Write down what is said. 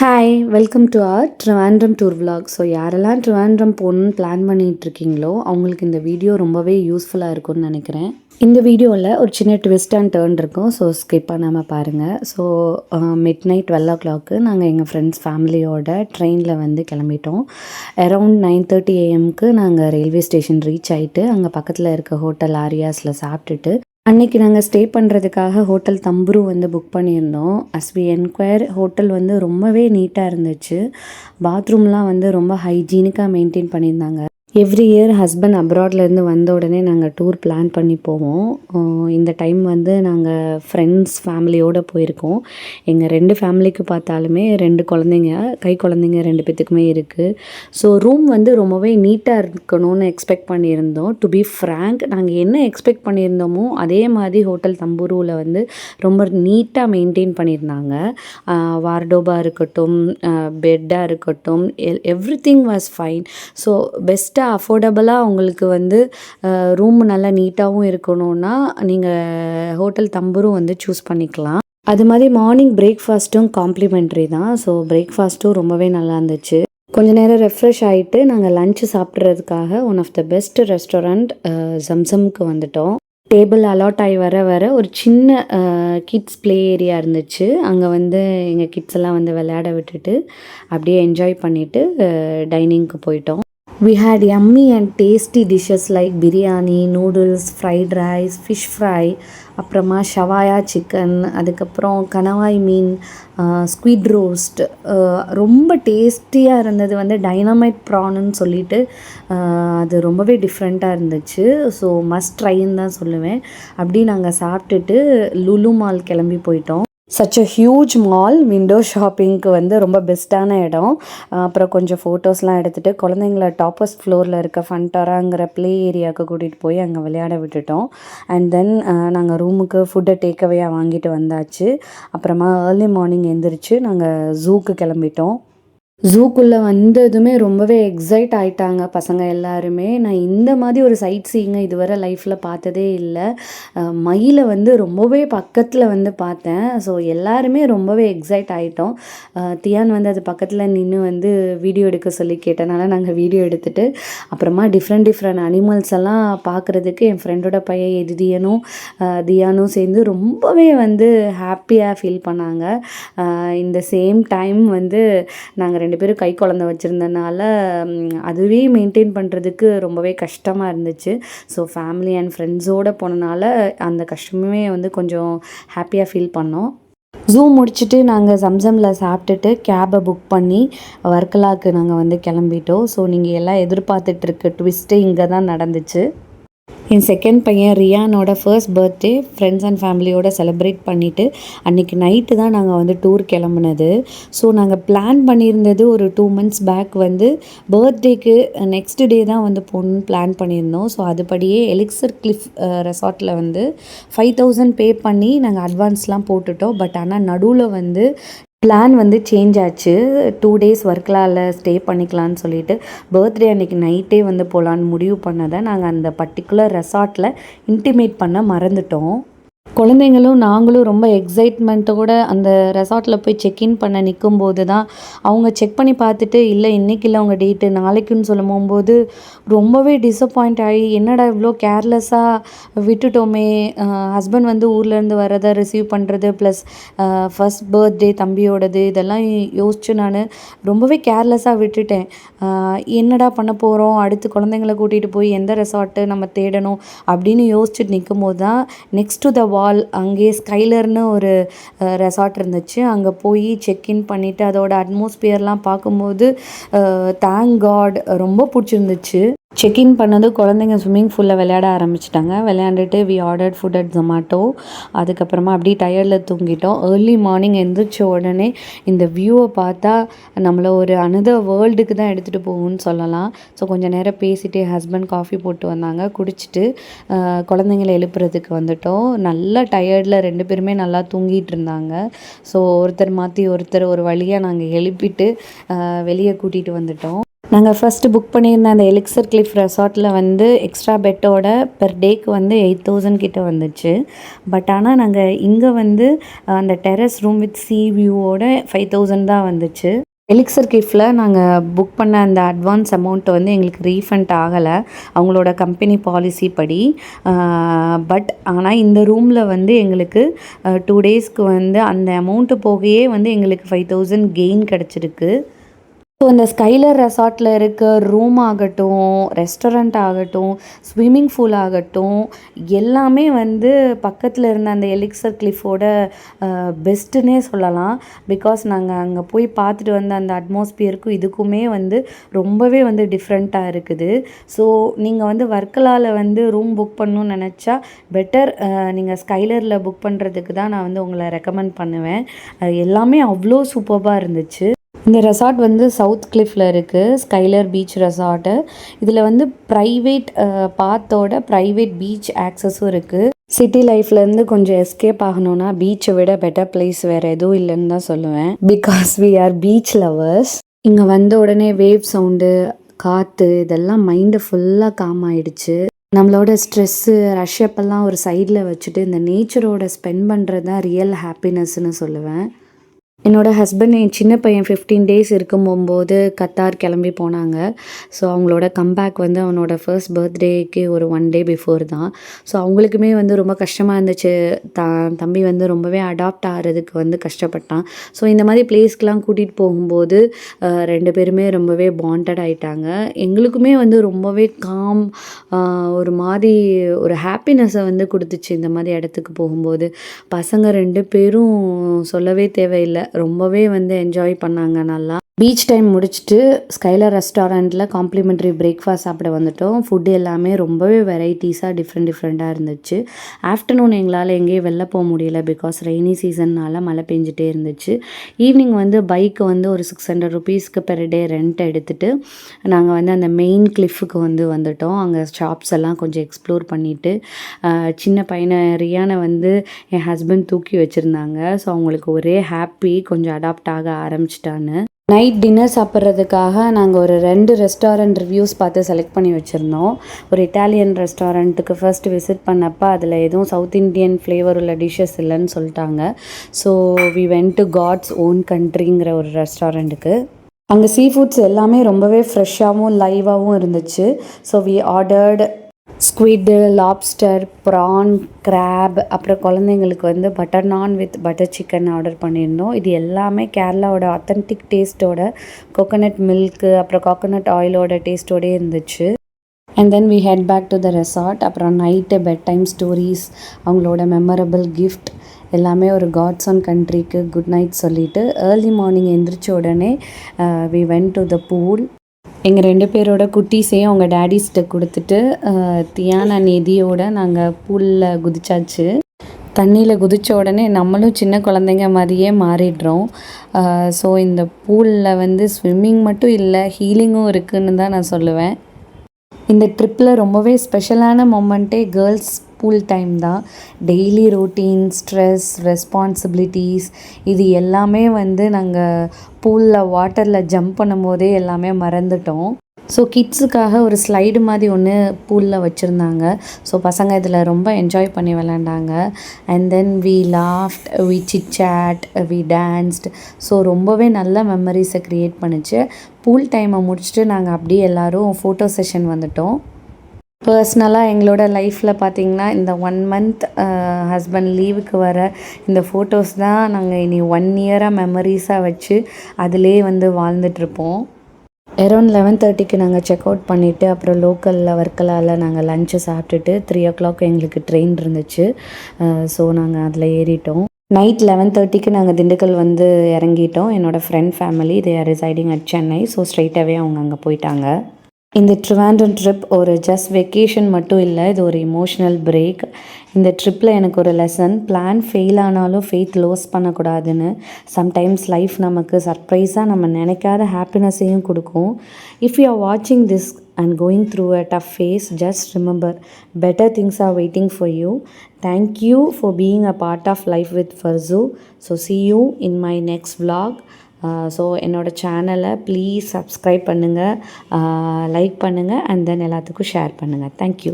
Hi welcome to our Trivandrum tour vlog. So யாரெல்லாம் ட்ரிவாண்ட்ரம் போகணுன்னு plan பண்ணிகிட்ருக்கீங்களோ அவங்களுக்கு இந்த வீடியோ ரொம்பவே யூஸ்ஃபுல்லாக இருக்கும்னு நினைக்கிறேன். இந்த வீடியோவில் ஒரு சின்ன ட்விஸ்ட் அண்ட் டர்ன் இருக்கும். ஸோ ஸ்கிப் பண்ணாமல் பாருங்கள். ஸோ மிட் நைட் 12 o'clock நாங்கள் எங்கள் ஃப்ரெண்ட்ஸ் ஃபேமிலியோட ட்ரெயினில் வந்து கிளம்பிட்டோம். அரவுண்ட் 9:30 AM நாங்கள் ரயில்வே ஸ்டேஷன் ரீச் ஆகிட்டு அங்கே பக்கத்தில் இருக்க ஹோட்டல் ஆரியாஸில் சாப்பிட்டுட்டு அன்றைக்கி நாங்கள் ஸ்டே பண்ணுறதுக்காக ஹோட்டல் தம்புரு வந்து புக் பண்ணியிருந்தோம். அஸ் வி என்கொயர் ஹோட்டல் வந்து ரொம்பவே நீட்டாக இருந்துச்சு. பாத்ரூம்லாம் வந்து ரொம்ப ஹைஜீனிக்காக மெயின்டைன் பண்ணியிருந்தாங்க. எவ்ரி இயர் ஹஸ்பண்ட் அப்ராட்லேருந்து வந்த உடனே நாங்கள் டூர் பிளான் பண்ணி போவோம். இந்த டைம் வந்து நாங்கள் ஃப்ரெண்ட்ஸ் ஃபேமிலியோடு போயிருக்கோம். எங்கள் 2 ஃபேமிலிக்கு பார்த்தாலுமே 2 குழந்தைங்க, கை குழந்தைங்க 2 பேத்துக்குமே இருக்குது. ஸோ ரூம் வந்து ரொம்பவே நீட்டாக இருக்கணும்னு எக்ஸ்பெக்ட் பண்ணியிருந்தோம். டு பி ஃப்ராங்க், நாங்கள் என்ன எக்ஸ்பெக்ட் பண்ணியிருந்தோமோ அதே மாதிரி ஹோட்டல் தம்புருவில் வந்து ரொம்ப நீட்டாக மெயின்டைன் பண்ணியிருந்தாங்க. வார்டோபாக இருக்கட்டும், பெட்டாக இருக்கட்டும், எவ்ரிதிங் வாஸ் ஃபைன். ஸோ பெஸ்ட்டாக அஃபோர்டபுளாக உங்களுக்கு வந்து ரூம் நல்லா நீட்டாகவும் இருக்கணும்னா நீங்கள் ஹோட்டல் தம்புரு வந்து சூஸ் பண்ணிக்கலாம். அது மாதிரி மார்னிங் பிரேக்ஃபாஸ்ட்டும் காம்ப்ளிமெண்ட்ரி தான். ஸோ பிரேக்ஃபாஸ்ட்டும் ரொம்பவே நல்லா இருந்துச்சு. கொஞ்ச நேரம் ரெஃப்ரெஷ் ஆகிட்டு நாங்கள் லஞ்சு சாப்பிட்றதுக்காக one of the best restaurant ஜம்சம்க்கு வந்துட்டோம். டேபிள் அலாட் ஆகி வர வர ஒரு சின்ன கிட்ஸ் ப்ளே ஏரியா இருந்துச்சு. அங்கே வந்து எங்கள் கிட்ஸ் எல்லாம் வந்து விளையாட விட்டுட்டு அப்படியே என்ஜாய் பண்ணிவிட்டு டைனிங்க்கு போயிட்டோம். We had yummy and tasty dishes like biryani, noodles, fried rice, fish fry, அப்புறமா ஷவாயா சிக்கன், அதுக்கப்புறம் கணவாய் மீன், ஸ்குவிட் ரோஸ்ட். ரொம்ப டேஸ்டியாக இருந்தது வந்து டைனமைட் ப்ரான்னு சொல்லிட்டு அது ரொம்பவே டிஃப்ரெண்ட்டாக இருந்துச்சு. ஸோ மஸ்ட் ட்ரைன்னு தான் சொல்லுவேன். அப்படி நாங்கள் சாப்பிட்டுட்டு லுலு மால் கிளம்பி போயிட்டோம். Such a huge mall, window ஷாப்பிங்க்கு வந்து ரொம்ப பெஸ்ட்டான இடம். அப்புறம் கொஞ்சம் ஃபோட்டோஸ்லாம் எடுத்துகிட்டு குழந்தைங்கள டாப்பஸ்ட் ஃப்ளோரில் இருக்க ஃபன்டாராங்கிற ப்ளே ஏரியாவுக்கு கூட்டிகிட்டு போய் அங்கே விளையாட விட்டுட்டோம். அண்ட் தென் நாங்கள் ரூமுக்கு ஃபுட்டை டேக்அவேயாக வாங்கிட்டு வந்தாச்சு. அப்புறமா ஏர்லி மார்னிங் எழுந்திரிச்சு நாங்கள் ஜூக்கு கிளம்பிட்டோம். ஜூக்குள்ளே வந்ததுமே ரொம்பவே எக்ஸைட் ஆகிட்டாங்க பசங்க எல்லாருமே. நான் இந்த மாதிரி ஒரு சைட் சீயிங்கை இதுவரை லைஃப்பில் பார்த்ததே இல்லை. மயிலை வந்து ரொம்பவே பக்கத்தில் வந்து பார்த்தேன். ஸோ எல்லாருமே ரொம்பவே எக்ஸைட் ஆகிட்டோம். தியான் வந்து அது பக்கத்தில் நின்று வந்து வீடியோ எடுக்க சொல்லி கேட்டனால நாங்கள் வீடியோ எடுத்துகிட்டு அப்புறமா டிஃப்ரெண்ட் அனிமல்ஸ் எல்லாம் பார்க்குறதுக்கு என் ஃப்ரெண்டோட பையன் தியானும் சேர்ந்து ரொம்பவே வந்து ஹாப்பியாக ஃபீல் பண்ணாங்க. இந்த சேம் டைம் வந்து நாங்கள் 2 பேரும் கை குழந்தை வச்சுருந்தனால அதுவே மெயின்டைன் பண்ணுறதுக்கு ரொம்பவே கஷ்டமாக இருந்துச்சு. ஸோ ஃபேமிலி அண்ட் ஃப்ரெண்ட்ஸோடு போனனால அந்த கஷ்டமே வந்து கொஞ்சம் ஹாப்பியாக ஃபீல் பண்ணோம். ஜூ முடிச்சுட்டு நாங்கள் ஜம்சமில் சாப்பிட்டுட்டு கேபை புக் பண்ணி வர்க்கலாவுக்கு நாங்கள் வந்து கிளம்பிட்டோம். ஸோ நீங்கள் எல்லாம் எதிர்பார்த்துட்ருக்க ட்விஸ்ட்டு இங்கே தான் நடந்துச்சு. என் செகண்ட் பையன் ரியானோட ஃபர்ஸ்ட் பர்த்டே ஃப்ரெண்ட்ஸ் அண்ட் ஃபேமிலியோடு செலிப்ரேட் பண்ணிவிட்டு அன்றைக்கி நைட்டு தான் நாங்கள் வந்து டூர் கிளம்புனது. ஸோ நாங்கள் பிளான் பண்ணியிருந்தது ஒரு 2 months பேக் வந்து பர்த்டேக்கு நெக்ஸ்ட் டே தான் வந்து போகணுன்னு பிளான் பண்ணியிருந்தோம். ஸோ அதுபடியே எலிக்சர் கிளிஃப் ரெசார்ட்டில் வந்து 5,000 பே பண்ணி நாங்கள் அட்வான்ஸ்லாம் போட்டுட்டோம். பட் ஆனால் நடுவில் வந்து பிளான் வந்து சேஞ்ச் ஆச்சு. 2 days வர்க்கலாவில் ஸ்டே பண்ணிக்கலான்னு சொல்லிட்டு பர்த்டே அன்றைக்கி நைட்டே வந்து போகலான்னு முடிவு பண்ணதை நாங்கள் அந்த பர்டிகுலர் ரெசார்ட்டில் இன்டிமேட் பண்ண மறந்துட்டோம். குழந்தைங்களும் நாங்களும் ரொம்ப எக்ஸைட்மெண்ட்டோடு அந்த ரெசார்ட்டில் போய் செக்இன் பண்ண நிற்கும்போது தான் அவங்க செக் பண்ணி பார்த்துட்டு இல்லை இன்றைக்கி இல்லை அவங்க டேட்டு நாளைக்குன்னு சொல்லும் போகும்போது ரொம்பவே டிசப்பாயிண்ட் ஆகி என்னடா இவ்வளோ கேர்லெஸ்ஸாக விட்டுட்டோமே. ஹஸ்பண்ட் வந்து ஊர்லேருந்து வரதை ரிசீவ் பண்ணுறது ப்ளஸ் ஃபஸ்ட் பர்த்டே தம்பியோடது இதெல்லாம் யோசித்து நான் ரொம்பவே கேர்லெஸ்ஸாக விட்டுட்டேன். என்னடா பண்ண போகிறோம், அடுத்து குழந்தைங்கள கூட்டிகிட்டு போய் எந்த ரெசார்ட்டு நம்ம தேடணும் அப்படின்னு யோசிச்சுட்டு நிற்கும் போது தான் நெக்ஸ்ட் டு த வால் அங்கே ஸ்கைலர்னு ஒரு ரெசார்ட் இருந்துச்சு. அங்கே போய் செக்இன் பண்ணிவிட்டு அதோட அட்மாஸ்பியர்லாம் பார்க்கும்போது தேங்க் காட் ரொம்ப பிடிச்சிருந்துச்சு. செக்இன் பண்ணது குழந்தைங்க ஸ்விம்மிங் பூலில் விளையாட ஆரம்பிச்சிட்டாங்க. விளையாண்டுட்டு we ordered food at Zomato. அதுக்கப்புறமா அப்படியே டயர்டில் தூங்கிட்டோம். ஏர்லி மார்னிங் எழுந்திரிச்ச உடனே இந்த வியூவை பார்த்தா நம்மளை ஒரு அனதர் வேர்ல்டுக்கு தான் எடுத்துகிட்டு போகும்னு சொல்லலாம். ஸோ கொஞ்சம் நேரம் பேசிகிட்டே ஹஸ்பண்ட் காஃபி போட்டு வந்தாங்க, குடிச்சிட்டு குழந்தைங்களை எழுப்புறதுக்கு வந்துட்டோம். நல்லா டயர்டில் 2 பேருமே நல்லா தூங்கிட்டு இருந்தாங்க. ஸோ ஒருத்தர் மாற்றி ஒருத்தர் ஒரு வழியாக நாங்கள் எழுப்பிட்டு வெளியே கூட்டிகிட்டு வந்துட்டோம். நாங்கள் ஃபஸ்ட்டு புக் பண்ணியிருந்த அந்த எலிக்சர் கிளிஃப் ரெசார்ட்டில் வந்து எக்ஸ்ட்ரா பெட்டோட பெர் டேக்கு வந்து 8,000 கிட்ட வந்துச்சு. பட் ஆனால் நாங்கள் இங்கே வந்து அந்த டெரஸ் ரூம் வித் சி வியூவோட 5,000 தான் வந்துச்சு. எலிக்சர் கிளிஃபில் நாங்கள் புக் பண்ண அந்த அட்வான்ஸ் அமௌண்ட்டை வந்து எங்களுக்கு ரீஃபண்ட் ஆகலை அவங்களோட கம்பெனி பாலிசி படி. பட் ஆனால் இந்த ரூமில் வந்து எங்களுக்கு 2 டேஸ்க்கு வந்து அந்த அமௌண்ட்டு போகையே வந்து எங்களுக்கு 5,000 கெயின் கிடச்சிருக்கு. ஸோ இந்த ஸ்கைலர் ரெசார்ட்டில் இருக்க ரூம் ஆகட்டும், ரெஸ்டாரண்ட் ஆகட்டும், ஸ்விம்மிங் பூல் ஆகட்டும், எல்லாமே வந்து பக்கத்தில் இருந்த அந்த எலிக்சர் கிளிஃபோட பெஸ்ட்டுன்னே சொல்லலாம். பிகாஸ் நாங்கள் அங்கே போய் பார்த்துட்டு வந்த அந்த அட்மாஸ்பியருக்கும் இதுக்குமே வந்து ரொம்பவே வந்து டிஃப்ரெண்ட்டாக இருக்குது. ஸோ நீங்கள் வந்து வர்க்கலாவில் வந்து ரூம் புக் பண்ணணும்னு நினச்சா பெட்டர் நீங்கள் ஸ்கைலரில் புக் பண்ணுறதுக்கு தான் நான் வந்து உங்களை ரெக்கமெண்ட் பண்ணுவேன். எல்லாமே அவ்வளோ சூப்பராக இருந்துச்சு. இந்த ரெசார்ட் வந்து சவுத் கிளிஃபில் இருக்குது, ஸ்கைலர் பீச் ரெசார்ட்டு. இதில் வந்து ப்ரைவேட் பாத்தோட ப்ரைவேட் பீச் ஆக்சஸும் இருக்குது. சிட்டி லைஃப்லேருந்து கொஞ்சம் எஸ்கேப் ஆகணும்னா பீச்சை விட பெட்டர் பிளேஸ் வேறு எதுவும் இல்லைன்னு தான் சொல்லுவேன். Because we are beach lovers. இங்கே வந்த உடனே வேவ் சவுண்டு, காற்று, இதெல்லாம் மைண்டை ஃபுல்லாக காம் ஆகிடுச்சு. நம்மளோட ஸ்ட்ரெஸ்ஸு ரஷ்அப்பெல்லாம் ஒரு சைடில் வச்சுட்டு இந்த நேச்சரோட ஸ்பெண்ட் பண்ணுறது தான் ரியல் ஹாப்பினஸ்ன்னு சொல்லுவேன். என்னோடய ஹஸ்பண்ட் என் சின்ன பையன் 15 டேஸ் இருக்கும்போது கத்தார் கிளம்பி போனாங்க. ஸோ அவங்களோட கம்பேக் வந்து அவனோட ஃபர்ஸ்ட் பர்த்டேக்கு ஒரு 1 டே பிஃபோர் தான். ஸோ அவங்களுக்குமே வந்து ரொம்ப கஷ்டமாக இருந்துச்சு. தம்பி வந்து ரொம்பவே அடாப்ட் ஆகிறதுக்கு வந்து கஷ்டப்பட்டான். ஸோ இந்த மாதிரி பிளேஸ்க்கெலாம் கூட்டிகிட்டு போகும்போது 2 பேருமே ரொம்பவே பாண்டட் ஆகிட்டாங்க. எங்களுக்குமே வந்து ரொம்பவே காம், ஒரு மாதிரி ஒரு ஹாப்பினஸை வந்து கொடுத்துச்சு இந்த மாதிரி இடத்துக்கு போகும்போது. பசங்க 2 பேரும் சொல்லவே தேவையில்லை, ரொம்பவே வந்து என்ஜாய் பண்ணாங்க நல்லா. பீச் டைம் முடிச்சுட்டு ஸ்கைலர் ரெஸ்டாரண்ட்டில் காம்ப்ளிமெண்ட்ரி பிரேக்ஃபாஸ்ட் சாப்பிட வந்துட்டோம். ஃபுட்டு எல்லாமே ரொம்பவே வெரைட்டிஸாக டிஃப்ரெண்ட்டாக இருந்துச்சு. ஆஃப்டர்நூன் எங்களால் எங்கேயும் வெளில போக முடியல பிகாஸ் ரெய்னி சீசன்னால் மழை பெஞ்சிட்டே இருந்துச்சு. ஈவினிங் வந்து பைக்கு வந்து ஒரு 600 ருபீஸ்க்கு பெர் டே ரெண்ட் எடுத்துகிட்டு நாங்கள் வந்து அந்த மெயின் கிளிஃபுக்கு வந்து வந்துட்டோம். அங்கே ஷாப்ஸ் எல்லாம் கொஞ்சம் எக்ஸ்ப்ளோர் பண்ணிவிட்டு சின்ன பையனை ரியானை வந்து என் ஹஸ்பண்ட் தூக்கி வச்சுருந்தாங்க. ஸோ அவங்களுக்கு ஒரே ஹாப்பி, கொஞ்சம் அடாப்ட் ஆக ஆரம்பிச்சிட்டான்னு. நைட் டின்னர் சாப்பிட்றதுக்காக நாங்கள் ஒரு 2 ரெஸ்டாரண்ட் ரிவ்யூஸ் பார்த்து செலக்ட் பண்ணி வச்சுருந்தோம். ஒரு இட்டாலியன் ரெஸ்டாரண்ட்டுக்கு ஃபர்ஸ்ட் விசிட் பண்ணப்போ அதில் எதுவும் சவுத் இண்டியன் ஃப்ளேவர் உள்ள டிஷ்ஷஸ் இல்லைன்னு சொல்லிட்டாங்க. So we went to God's own கண்ட்ரிங்கிற ஒரு ரெஸ்டாரண்ட்டுக்கு. அங்கே சீ ஃபுட்ஸ் எல்லாமே ரொம்பவே ஃப்ரெஷ்ஷாகவும் லைவாகவும் இருந்துச்சு. So we ordered squid, lobster, prawn, crab, அப்புறம் குழந்தைங்களுக்கு வந்து பட்டர் நான் வித் பட்டர் சிக்கன் ஆர்டர் பண்ணியிருந்தோம். இது எல்லாமே கேரளாவோட ஆத்தென்டிக் டேஸ்ட்டோட கோகோனட் மில்க்கு அப்புறம் கோகோனட் ஆயிலோட டேஸ்ட்டோடே இருந்துச்சு. And then we head back to the resort. அப்புறம் நைட்டு பெட் டைம் ஸ்டோரிஸ், அவங்களோட மெமரபிள் கிஃப்ட் எல்லாமே ஒரு காட்ஸ் ஆன் கண்ட்ரிக்கு குட் நைட் சொல்லிவிட்டு ஏர்லி மார்னிங் எந்திரிச்ச உடனே we went to the pool. எங்கள் 2 பேரோட குட்டீஸையும் அவங்க டேடிஸ்கிட்ட கொடுத்துட்டு தியானா நிதியோட நாங்கள் பூலில் குதிச்சாச்சு. தண்ணியில் குதித்த உடனே நம்மளும் சின்ன குழந்தைங்க மாதிரியே மாறிடுறோம். ஸோ இந்த பூலில் வந்து ஸ்விம்மிங் மட்டும் இல்லை, ஹீலிங்கும் இருக்குதுன்னு தான் நான் சொல்லுவேன். இந்த ட்ரிப்பில் ரொம்பவே ஸ்பெஷலான மொமெண்ட்டே கேர்ள்ஸ் பூல் டைம் தான். டெய்லி ரொட்டீன், ஸ்ட்ரெஸ், ரெஸ்பான்சிபிலிட்டிஸ் இது எல்லாமே வந்து நாங்கள் பூலில் வாட்டரில் ஜம்ப் பண்ணும்போதே எல்லாமே மறந்துட்டோம். ஸோ கிட்ஸுக்காக ஒரு ஸ்லைடு மாதிரி ஒன்று பூலில் வச்சுருந்தாங்க. ஸோ பசங்க இதில் ரொம்ப என்ஜாய் பண்ணி விளாண்டாங்க. And then we laughed, we sit chat, we danced. So ரொம்பவே நல்ல மெமரிஸை க்ரியேட் பண்ணிச்சு. பூல் டைமை முடிச்சுட்டு நாங்கள் அப்படியே எல்லோரும் ஃபோட்டோ செஷன் வந்துட்டோம். பர்ஸ்னலாக எங்களோட லைஃப்பில் பார்த்திங்கன்னா இந்த 1 மந்த் ஹஸ்பண்ட் லீவுக்கு வர இந்த ஃபோட்டோஸ் தான் நாங்கள் இனி 1 இயராக மெமரிஸாக வச்சு அதிலே வந்து வாழ்ந்துட்டுருப்போம். அரௌண்ட் 11:30க்கு நாங்கள் செக் அவுட் பண்ணிவிட்டு அப்புறம் லோக்கலில் வர்க்கலாவில் நாங்கள் லஞ்சை சாப்பிட்டுட்டு 3 o'clock எங்களுக்கு ட்ரெயின் இருந்துச்சு. ஸோ நாங்கள் அதில் ஏறிட்டோம். நைட் 11:30க்கு நாங்கள் திண்டுக்கல் வந்து இறங்கிட்டோம். என்னோடய friend family they are residing at Chennai. So ஸ்ட்ரைட்டாகவே அவங்க அங்கே போயிட்டாங்க. இந்த ட்ரிவாண்ட்ரம் ட்ரிப் ஒரு ஜஸ்ட் வெக்கேஷன் மட்டும் இல்லை, இது ஒரு இமோஷ்னல் பிரேக். இந்த ட்ரிப்பில் எனக்கு ஒரு லெசன், பிளான் ஃபெயில் ஆனாலும் ஃபெய்த் லோஸ் பண்ணக்கூடாதுன்னு. சம்டைம்ஸ் லைஃப் நமக்கு சர்ப்ரைஸாக நம்ம நினைக்காத ஹாப்பினஸையும் கொடுக்கும். இஃப் யூ ஆர் வாட்சிங் this and going through a tough face, just remember better things are waiting for you. Thank you for being a part of Life with Farzu. So see you in my next vlog. So என்னோடய சேனலை please subscribe பண்ணுங்கள், like பண்ணுங்கள் and then எல்லாத்துக்கும் share பண்ணுங்கள். Thank you.